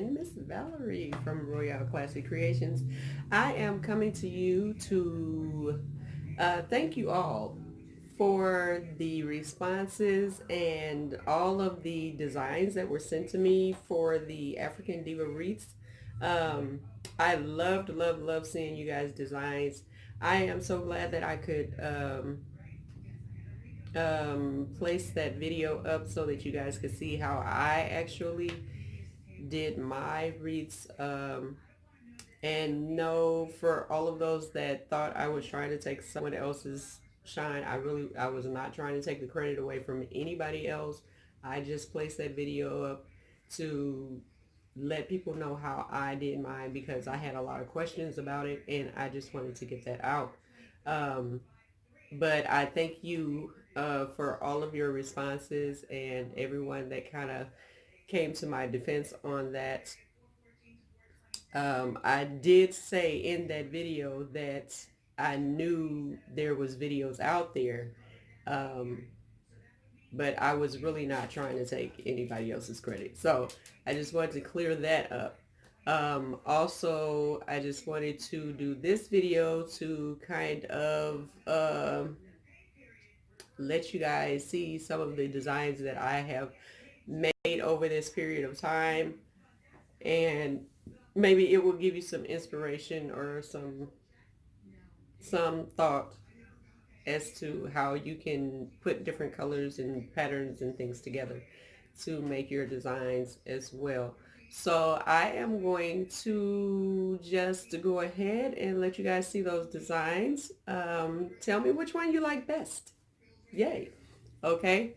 and Miss Valerie from Royale Classic Creations. I am coming to you to thank you all for the responses and all of the designs that were sent to me for the African Diva Wreaths. Um, I loved seeing you guys' designs. I am so glad that I could place that video up so that you guys could see how I actually did my wreaths. And no, for all of those that thought I was trying to take someone else's shine, I was not trying to take the credit away from anybody else. I just placed that video up to let people know how I did mine because I had a lot of questions about it and I just wanted to get that out. Um, but I thank you for all of your responses and everyone that kind of came to my defense on that. I did say in that video that I knew there was videos out there, um, but I was really not trying to take anybody else's credit. So I just wanted to clear that up. Also, I just wanted to do this video to kind of let you guys see some of the designs that I have made over this period of time, and maybe it will give you some inspiration or some thought as to how you can put different colors and patterns and things together to make your designs as well. So I am going to just go ahead and let you guys see those designs. Tell me which one you like best. Yay. Okay.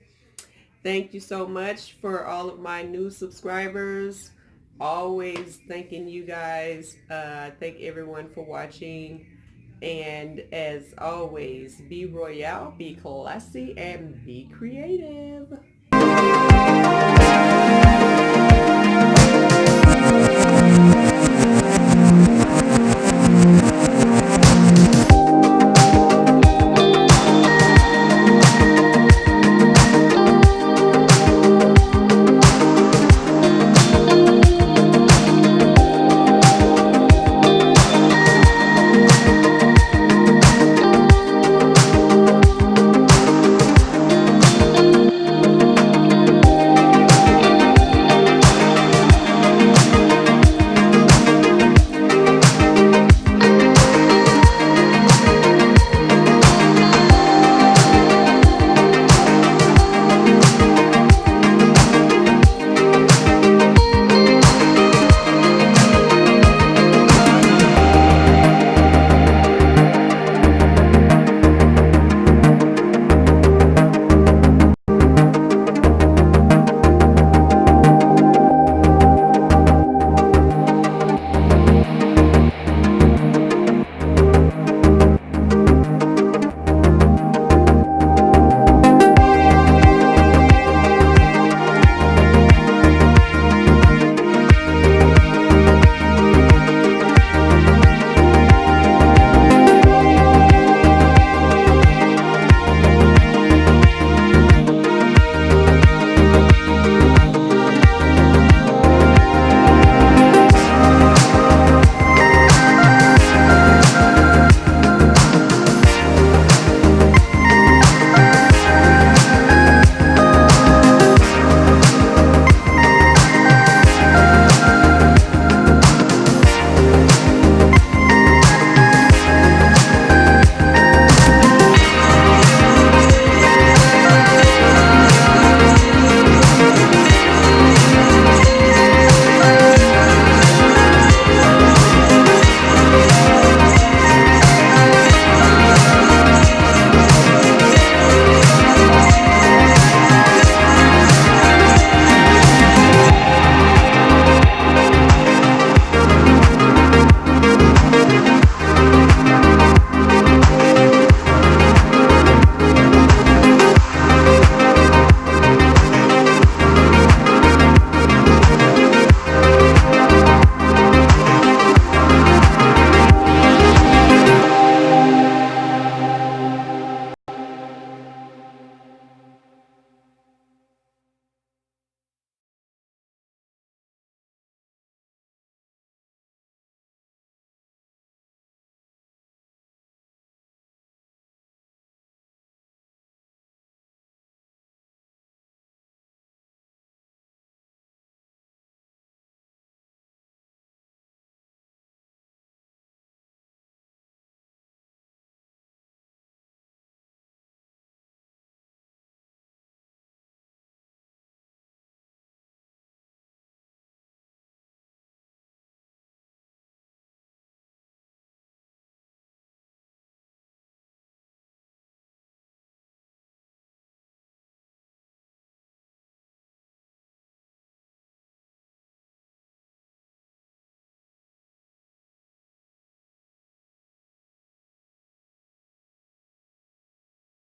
Thank you so much for all of my new subscribers. Always thanking you guys. Thank everyone for watching. And as always, be royale, be classy, and be creative.